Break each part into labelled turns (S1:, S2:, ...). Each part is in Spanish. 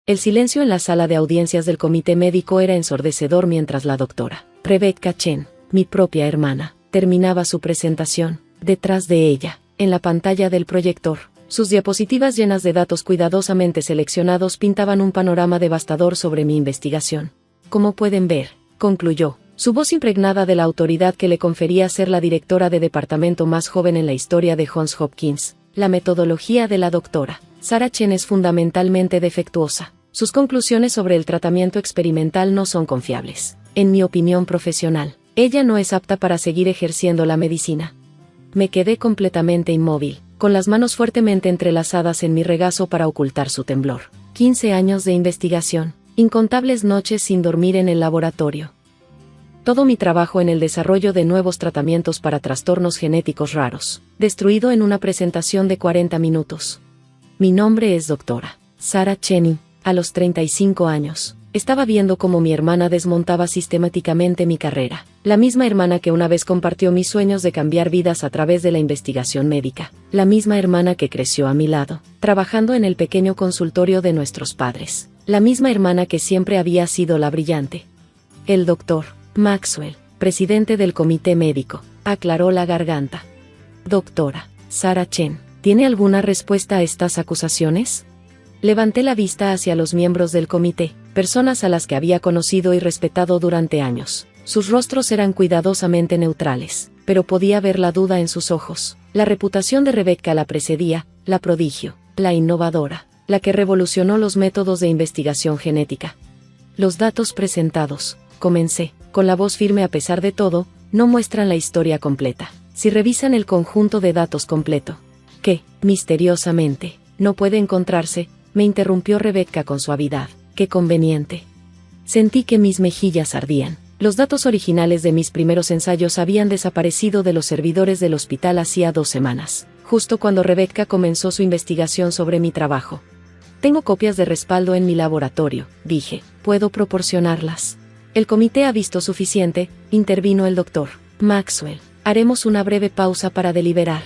S1: El silencio en la sala de audiencias del comité médico era ensordecedor mientras la doctora Rebecca Chen, mi propia hermana, terminaba su presentación. Detrás de ella, en la pantalla del proyector, sus diapositivas llenas de datos cuidadosamente seleccionados pintaban un panorama devastador sobre mi investigación. Como pueden ver, concluyó, su voz impregnada de la autoridad que le confería ser la directora de departamento más joven en la historia de Johns Hopkins, la metodología de la doctora Sarah Chen es fundamentalmente defectuosa. Sus conclusiones sobre el tratamiento experimental no son confiables. En mi opinión profesional, ella no es apta para seguir ejerciendo la medicina. Me quedé completamente inmóvil, con las manos fuertemente entrelazadas en mi regazo para ocultar su temblor. 15 años de investigación, incontables noches sin dormir en el laboratorio. Todo mi trabajo en el desarrollo de nuevos tratamientos para trastornos genéticos raros, destruido en una presentación de 40 minutos. Mi nombre es doctora Sarah Chen. A los 35 años, estaba viendo cómo mi hermana desmontaba sistemáticamente mi carrera, la misma hermana que una vez compartió mis sueños de cambiar vidas a través de la investigación médica, la misma hermana que creció a mi lado, trabajando en el pequeño consultorio de nuestros padres, la misma hermana que siempre había sido la brillante. El doctor Maxwell, presidente del comité médico, aclaró la garganta. Doctora Sarah Chen, ¿tiene alguna respuesta a estas acusaciones? Levanté la vista hacia los miembros del comité, personas a las que había conocido y respetado durante años. Sus rostros eran cuidadosamente neutrales, pero podía ver la duda en sus ojos. La reputación de Rebecca la precedía, la prodigio, la innovadora, la que revolucionó los métodos de investigación genética. Los datos presentados, comencé, con la voz firme a pesar de todo, no muestran la historia completa. Si revisan el conjunto de datos completo, que, misteriosamente, no puede encontrarse, me interrumpió Rebecca con suavidad. ¡Qué conveniente! Sentí que mis mejillas ardían. Los datos originales de mis primeros ensayos habían desaparecido de los servidores del hospital hacía 2 semanas, justo cuando Rebecca comenzó su investigación sobre mi trabajo. Tengo copias de respaldo en mi laboratorio, dije. ¿Puedo proporcionarlas? El comité ha visto suficiente, intervino el doctor Maxwell. Haremos una breve pausa para deliberar.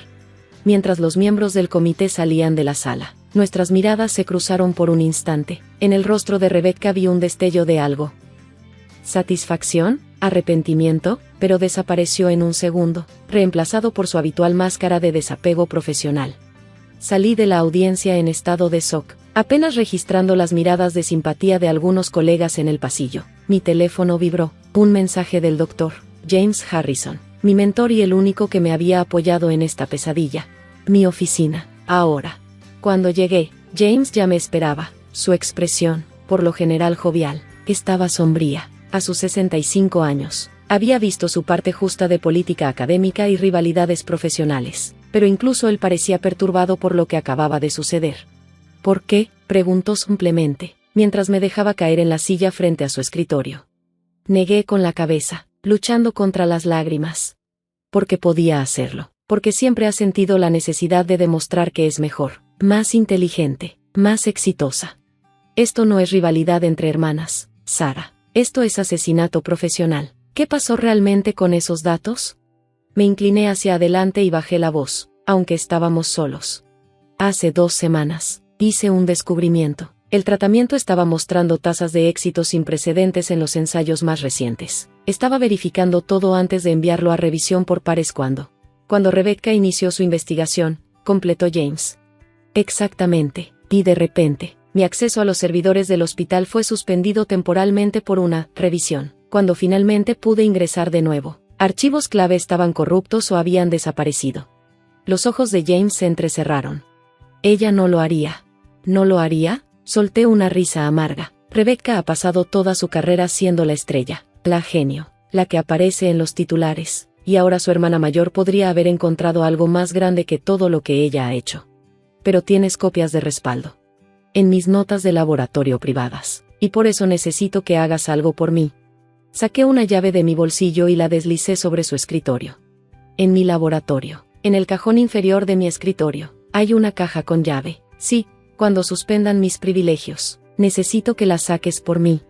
S1: Mientras los miembros del comité salían de la sala, nuestras miradas se cruzaron por un instante. En el rostro de Rebecca vi un destello de algo. Satisfacción, arrepentimiento, pero desapareció en un segundo, reemplazado por su habitual máscara de desapego profesional. Salí de la audiencia en estado de shock, apenas registrando las miradas de simpatía de algunos colegas en el pasillo. Mi teléfono vibró. Un mensaje del doctor James Harrison, mi mentor y el único que me había apoyado en esta pesadilla. Mi oficina, ahora. Cuando llegué, James ya me esperaba. Su expresión, por lo general jovial, estaba sombría. A sus 65 años, había visto su parte justa de política académica y rivalidades profesionales, pero incluso él parecía perturbado por lo que acababa de suceder. ¿Por qué?, preguntó simplemente, mientras me dejaba caer en la silla frente a su escritorio. Negué con la cabeza, luchando contra las lágrimas. Porque podía hacerlo, porque siempre ha sentido la necesidad de demostrar que es mejor, más inteligente, más exitosa. Esto no es rivalidad entre hermanas, Sarah. Esto es asesinato profesional. ¿Qué pasó realmente con esos datos? Me incliné hacia adelante y bajé la voz, aunque estábamos solos. Hace 2 semanas, hice un descubrimiento. El tratamiento estaba mostrando tasas de éxito sin precedentes en los ensayos más recientes. Estaba verificando todo antes de enviarlo a revisión por pares cuando Rebecca inició su investigación, completó James. Exactamente, y de repente, mi acceso a los servidores del hospital fue suspendido temporalmente por una revisión. Cuando finalmente pude ingresar de nuevo, archivos clave estaban corruptos o habían desaparecido. Los ojos de James se entrecerraron. Ella no lo haría. ¿No lo haría? Solté una risa amarga. Rebecca ha pasado toda su carrera siendo la estrella, la genio, la que aparece en los titulares, y ahora su hermana mayor podría haber encontrado algo más grande que todo lo que ella ha hecho. Pero tienes copias de respaldo en mis notas de laboratorio privadas, y por eso necesito que hagas algo por mí. Saqué una llave de mi bolsillo y la deslicé sobre su escritorio. En mi laboratorio, en el cajón inferior de mi escritorio, hay una caja con llave. Sí, cuando suspendan mis privilegios, necesito que la saques por mí.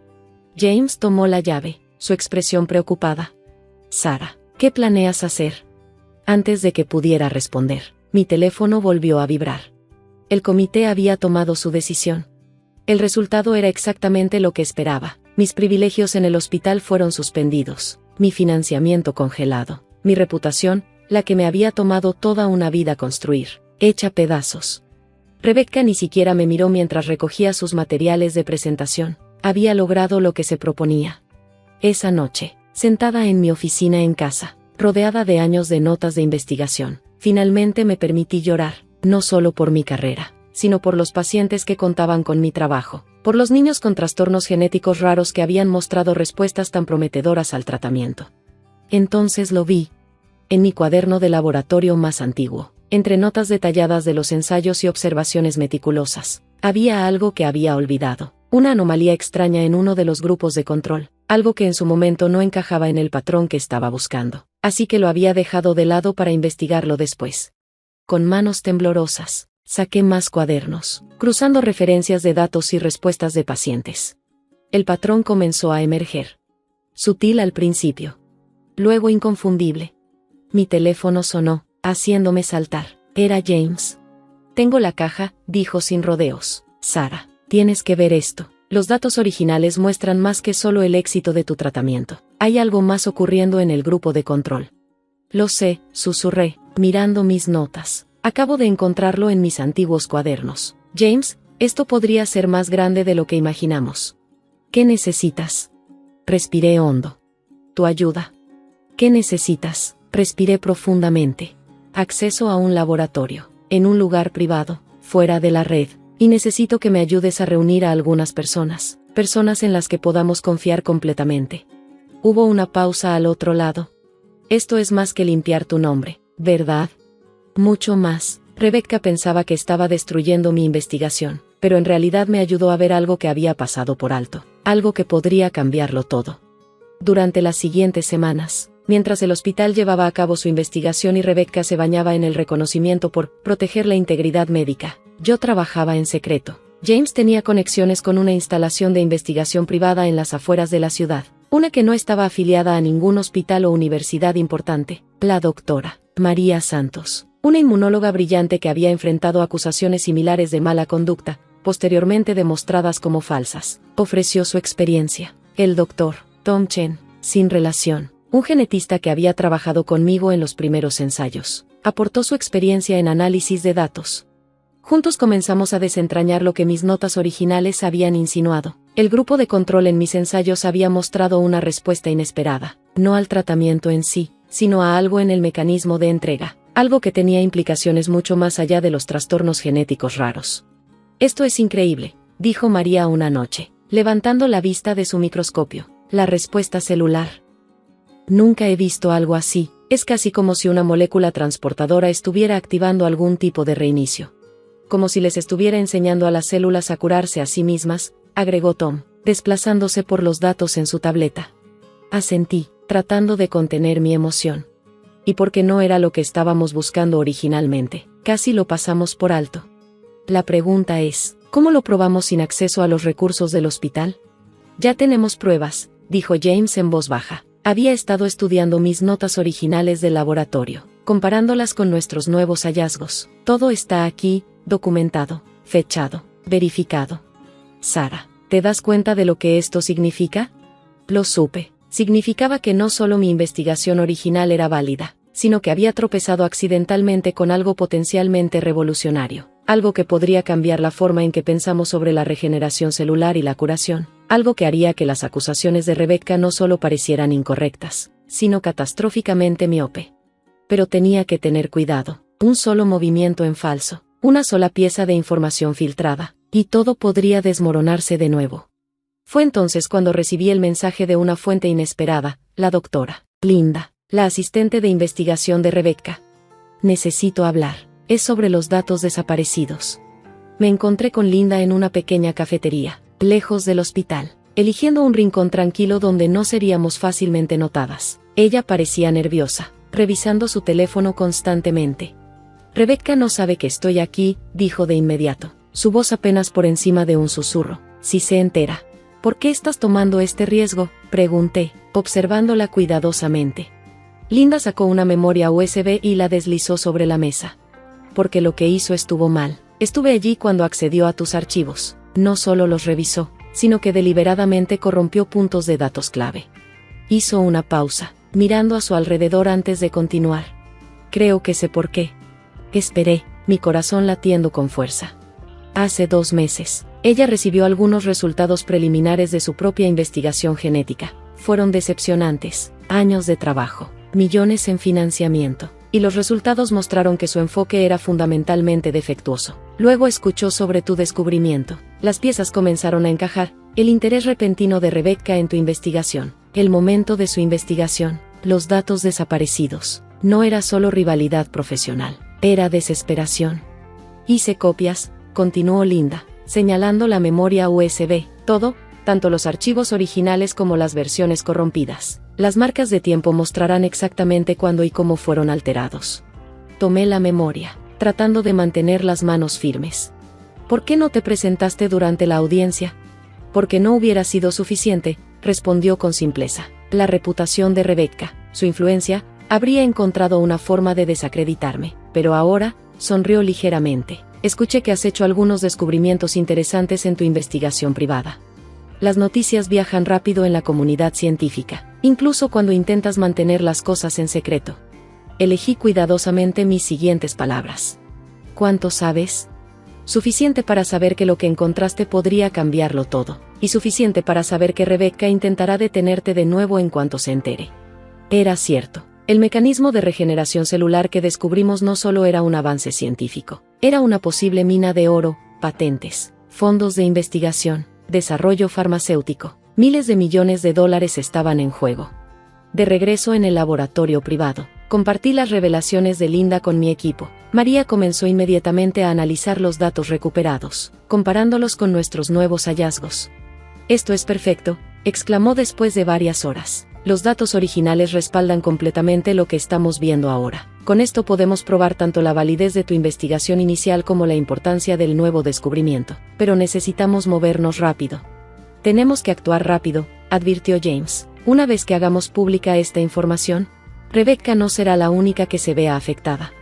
S1: James tomó la llave, su expresión preocupada. Sarah, ¿qué planeas hacer? Antes de que pudiera responder, mi teléfono volvió a vibrar. El comité había tomado su decisión. El resultado era exactamente lo que esperaba. Mis privilegios en el hospital fueron suspendidos, mi financiamiento congelado, mi reputación, la que me había tomado toda una vida construir, hecha pedazos. Rebecca ni siquiera me miró mientras recogía sus materiales de presentación. Había logrado lo que se proponía. Esa noche, sentada en mi oficina en casa, rodeada de años de notas de investigación, finalmente me permití llorar, no solo por mi carrera, sino por los pacientes que contaban con mi trabajo, por los niños con trastornos genéticos raros que habían mostrado respuestas tan prometedoras al tratamiento. Entonces lo vi, en mi cuaderno de laboratorio más antiguo, entre notas detalladas de los ensayos y observaciones meticulosas, había algo que había olvidado, una anomalía extraña en uno de los grupos de control, algo que en su momento no encajaba en el patrón que estaba buscando, así que lo había dejado de lado para investigarlo después. Con manos temblorosas, saqué más cuadernos, cruzando referencias de datos y respuestas de pacientes. El patrón comenzó a emerger. Sutil al principio. Luego inconfundible. Mi teléfono sonó, haciéndome saltar. Era James. Tengo la caja, dijo sin rodeos. Sara, tienes que ver esto. Los datos originales muestran más que solo el éxito de tu tratamiento. Hay algo más ocurriendo en el grupo de control. Lo sé, susurré, mirando mis notas. Acabo de encontrarlo en mis antiguos cuadernos. James, esto podría ser más grande de lo que imaginamos. ¿Qué necesitas? Respiré hondo. Tu ayuda. ¿Qué necesitas? Respiré profundamente. Acceso a un laboratorio, en un lugar privado, fuera de la red, y necesito que me ayudes a reunir a algunas personas en las que podamos confiar completamente. Hubo una pausa al otro lado. Esto es más que limpiar tu nombre, ¿verdad? Mucho más. Rebecca pensaba que estaba destruyendo mi investigación, pero en realidad me ayudó a ver algo que había pasado por alto, algo que podría cambiarlo todo. Durante las siguientes semanas, mientras el hospital llevaba a cabo su investigación y Rebecca se bañaba en el reconocimiento por proteger la integridad médica, yo trabajaba en secreto. James tenía conexiones con una instalación de investigación privada en las afueras de la ciudad, una que no estaba afiliada a ningún hospital o universidad importante, la doctora María Santos, una inmunóloga brillante que había enfrentado acusaciones similares de mala conducta, posteriormente demostradas como falsas. Ofreció su experiencia. El doctor Tom Chen, sin relación, un genetista que había trabajado conmigo en los primeros ensayos, aportó su experiencia en análisis de datos. Juntos comenzamos a desentrañar lo que mis notas originales habían insinuado. El grupo de control en mis ensayos había mostrado una respuesta inesperada, no al tratamiento en sí, sino a algo en el mecanismo de entrega, algo que tenía implicaciones mucho más allá de los trastornos genéticos raros. Esto es increíble, dijo María una noche, levantando la vista de su microscopio. La respuesta celular. Nunca he visto algo así, es casi como si una molécula transportadora estuviera activando algún tipo de reinicio. Como si les estuviera enseñando a las células a curarse a sí mismas, agregó Tom, desplazándose por los datos en su tableta. Asentí, tratando de contener mi emoción. Y porque no era lo que estábamos buscando originalmente, casi lo pasamos por alto. La pregunta es, ¿cómo lo probamos sin acceso a los recursos del hospital? Ya tenemos pruebas, dijo James en voz baja. Había estado estudiando mis notas originales del laboratorio, comparándolas con nuestros nuevos hallazgos. Todo está aquí, documentado, fechado, verificado. Sara, ¿te das cuenta de lo que esto significa? Lo supe. Significaba que no solo mi investigación original era válida, sino que había tropezado accidentalmente con algo potencialmente revolucionario, algo que podría cambiar la forma en que pensamos sobre la regeneración celular y la curación, algo que haría que las acusaciones de Rebecca no solo parecieran incorrectas, sino catastróficamente miope. Pero tenía que tener cuidado, un solo movimiento en falso, una sola pieza de información filtrada, y todo podría desmoronarse de nuevo. Fue entonces cuando recibí el mensaje de una fuente inesperada, la doctora Linda, la asistente de investigación de Rebecca. Necesito hablar. Es sobre los datos desaparecidos. Me encontré con Linda en una pequeña cafetería, lejos del hospital, eligiendo un rincón tranquilo donde no seríamos fácilmente notadas. Ella parecía nerviosa, revisando su teléfono constantemente. Rebecca no sabe que estoy aquí, dijo de inmediato, su voz apenas por encima de un susurro. Si se entera. ¿Por qué estás tomando este riesgo?, pregunté, observándola cuidadosamente. Linda sacó una memoria USB y la deslizó sobre la mesa. Porque lo que hizo estuvo mal. Estuve allí cuando accedió a tus archivos. No solo los revisó, sino que deliberadamente corrompió puntos de datos clave. Hizo una pausa, mirando a su alrededor antes de continuar. Creo que sé por qué. Esperé, mi corazón latiendo con fuerza. Hace 2 meses, ella recibió algunos resultados preliminares de su propia investigación genética. Fueron decepcionantes, años de trabajo, millones en financiamiento, y los resultados mostraron que su enfoque era fundamentalmente defectuoso. Luego escuchó sobre tu descubrimiento. Las piezas comenzaron a encajar, el interés repentino de Rebecca en tu investigación, el momento de su investigación, los datos desaparecidos. No era solo rivalidad profesional, era desesperación. Hice copias, continuó Linda, señalando la memoria USB, todo, tanto los archivos originales como las versiones corrompidas. Las marcas de tiempo mostrarán exactamente cuándo y cómo fueron alterados. Tomé la memoria, tratando de mantener las manos firmes. ¿Por qué no te presentaste durante la audiencia? Porque no hubiera sido suficiente, respondió con simpleza. La reputación de Rebecca, su influencia, habría encontrado una forma de desacreditarme, pero ahora, sonrió ligeramente. Escuché que has hecho algunos descubrimientos interesantes en tu investigación privada. Las noticias viajan rápido en la comunidad científica, incluso cuando intentas mantener las cosas en secreto. Elegí cuidadosamente mis siguientes palabras. ¿Cuánto sabes? Suficiente para saber que lo que encontraste podría cambiarlo todo, y suficiente para saber que Rebecca intentará detenerte de nuevo en cuanto se entere. Era cierto. El mecanismo de regeneración celular que descubrimos no solo era un avance científico, era una posible mina de oro, patentes, fondos de investigación, desarrollo farmacéutico. Miles de millones de dólares estaban en juego. De regreso en el laboratorio privado, compartí las revelaciones de Linda con mi equipo. María comenzó inmediatamente a analizar los datos recuperados, comparándolos con nuestros nuevos hallazgos. «Esto es perfecto», exclamó después de varias horas. Los datos originales respaldan completamente lo que estamos viendo ahora. Con esto podemos probar tanto la validez de tu investigación inicial como la importancia del nuevo descubrimiento. Pero necesitamos movernos rápido. Tenemos que actuar rápido, advirtió James. Una vez que hagamos pública esta información, Rebecca no será la única que se vea afectada.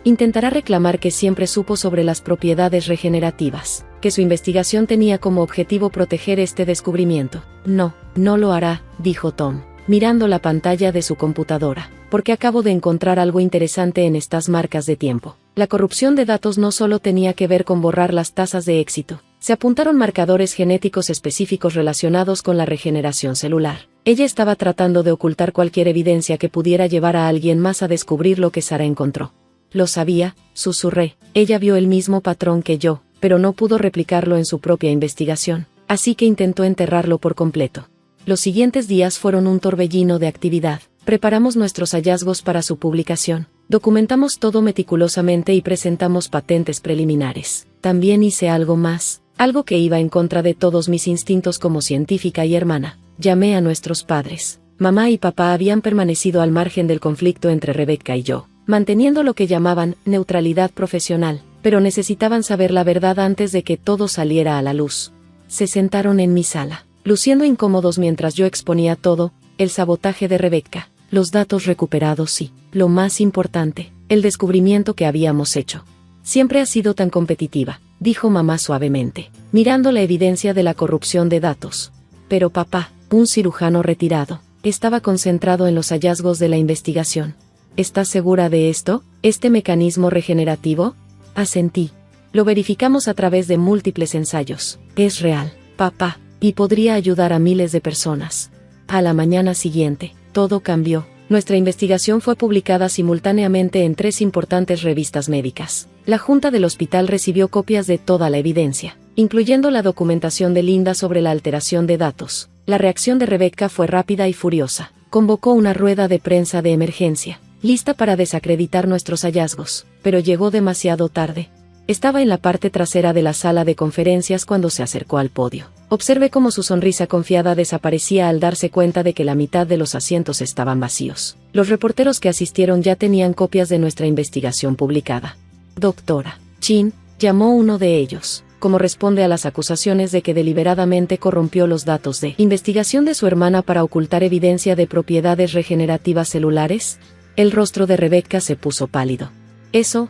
S1: Intentará reclamar que siempre supo sobre las propiedades regenerativas, que su investigación tenía como objetivo proteger este descubrimiento. No lo hará, dijo Tom, mirando la pantalla de su computadora, porque acabo de encontrar algo interesante en estas marcas de tiempo. La corrupción de datos no solo tenía que ver con borrar las tasas de éxito, se apuntaron marcadores genéticos específicos relacionados con la regeneración celular. Ella estaba tratando de ocultar cualquier evidencia que pudiera llevar a alguien más a descubrir lo que Sara encontró. Lo sabía, susurré. Ella vio el mismo patrón que yo, pero no pudo replicarlo en su propia investigación, así que intentó enterrarlo por completo. Los siguientes días fueron un torbellino de actividad. Preparamos nuestros hallazgos para su publicación, documentamos todo meticulosamente y presentamos patentes preliminares. También hice algo más, algo que iba en contra de todos mis instintos como científica y hermana. Llamé a nuestros padres. Mamá y papá habían permanecido al margen del conflicto entre Rebecca y yo, manteniendo lo que llamaban neutralidad profesional, pero necesitaban saber la verdad antes de que todo saliera a la luz. Se sentaron en mi sala, luciendo incómodos mientras yo exponía todo, el sabotaje de Rebecca, los datos recuperados y, lo más importante, el descubrimiento que habíamos hecho. Siempre has sido tan competitiva, dijo mamá suavemente, mirando la evidencia de la corrupción de datos. Pero papá, un cirujano retirado, estaba concentrado en los hallazgos de la investigación. ¿Estás segura de esto? ¿Este mecanismo regenerativo? Asentí. Lo verificamos a través de múltiples ensayos. Es real, papá, y podría ayudar a miles de personas. A la mañana siguiente, todo cambió. Nuestra investigación fue publicada simultáneamente en 3 importantes revistas médicas. La Junta del hospital recibió copias de toda la evidencia, incluyendo la documentación de Linda sobre la alteración de datos. La reacción de Rebecca fue rápida y furiosa. Convocó una rueda de prensa de emergencia, lista para desacreditar nuestros hallazgos, pero llegó demasiado tarde. Estaba en la parte trasera de la sala de conferencias cuando se acercó al podio. Observé cómo su sonrisa confiada desaparecía al darse cuenta de que la mitad de los asientos estaban vacíos. Los reporteros que asistieron ya tenían copias de nuestra investigación publicada. Doctora Chin, llamó uno de ellos. ¿Cómo responde a las acusaciones de que deliberadamente corrompió los datos de investigación de su hermana para ocultar evidencia de propiedades regenerativas celulares? El rostro de Rebecca se puso pálido. Eso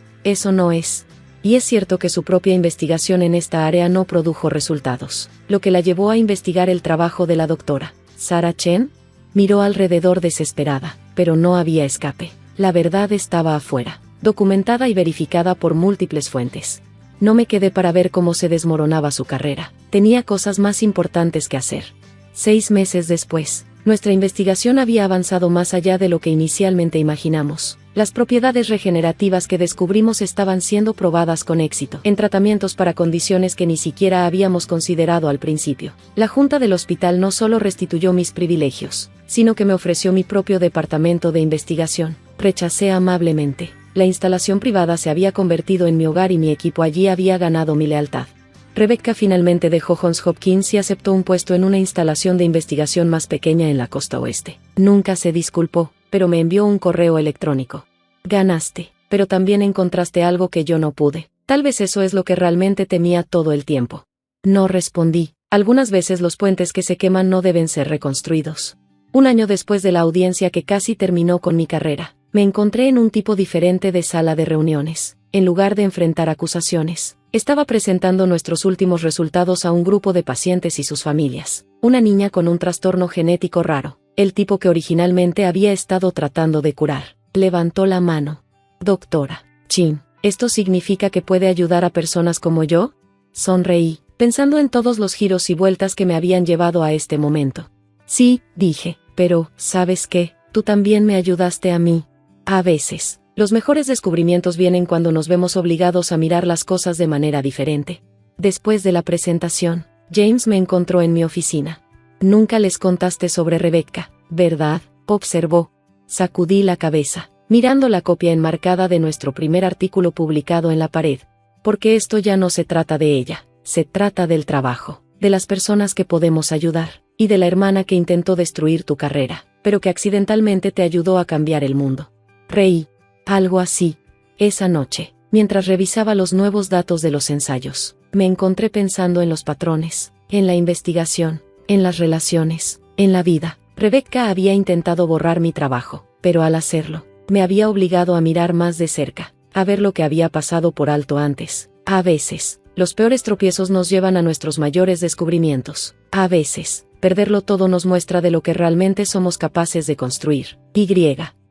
S1: no es. y es cierto que su propia investigación en esta área no produjo resultados, lo que la llevó a investigar el trabajo de la doctora Sarah Chen. Miró alrededor desesperada, pero no había escape. La verdad estaba afuera, documentada y verificada por múltiples fuentes. No me quedé para ver cómo se desmoronaba su carrera. Tenía cosas más importantes que hacer. 6 meses después, nuestra investigación había avanzado más allá de lo que inicialmente imaginamos. Las propiedades regenerativas que descubrimos estaban siendo probadas con éxito en tratamientos para condiciones que ni siquiera habíamos considerado al principio. La junta del hospital no solo restituyó mis privilegios, sino que me ofreció mi propio departamento de investigación. Rechacé amablemente. La instalación privada se había convertido en mi hogar y mi equipo allí había ganado mi lealtad. Rebecca finalmente dejó Johns Hopkins y aceptó un puesto en una instalación de investigación más pequeña en la costa oeste. Nunca se disculpó, pero me envió un correo electrónico. Ganaste, pero también encontraste algo que yo no pude. Tal vez eso es lo que realmente temía todo el tiempo. No respondí. Algunas veces los puentes que se queman no deben ser reconstruidos. Un año después de la audiencia que casi terminó con mi carrera, me encontré en un tipo diferente de sala de reuniones. En lugar de enfrentar acusaciones, estaba presentando nuestros últimos resultados a un grupo de pacientes y sus familias. Una niña con un trastorno genético raro, el tipo que originalmente había estado tratando de curar. Levantó la mano. Doctora Chen, ¿esto significa que puede ayudar a personas como yo? Sonreí, pensando en todos los giros y vueltas que me habían llevado a este momento. Sí, dije, pero, ¿sabes qué? Tú también me ayudaste a mí. A veces, los mejores descubrimientos vienen cuando nos vemos obligados a mirar las cosas de manera diferente. Después de la presentación, James me encontró en mi oficina. Nunca les contaste sobre Rebecca, ¿verdad?, observó. Sacudí la cabeza, mirando la copia enmarcada de nuestro primer artículo publicado en la pared. Porque esto ya no se trata de ella, se trata del trabajo, de las personas que podemos ayudar, y de la hermana que intentó destruir tu carrera, pero que accidentalmente te ayudó a cambiar el mundo. Reí. Algo así. Esa noche, mientras revisaba los nuevos datos de los ensayos, me encontré pensando en los patrones, en la investigación, en las relaciones, en la vida. Rebecca había intentado borrar mi trabajo, pero al hacerlo, me había obligado a mirar más de cerca, a ver lo que había pasado por alto antes. A veces, los peores tropiezos nos llevan a nuestros mayores descubrimientos. A veces, perderlo todo nos muestra de lo que realmente somos capaces de construir.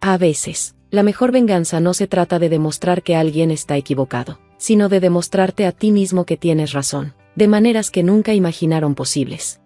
S1: A veces, la mejor venganza no se trata de demostrar que alguien está equivocado, sino de demostrarte a ti mismo que tienes razón, de maneras que nunca imaginaron posibles.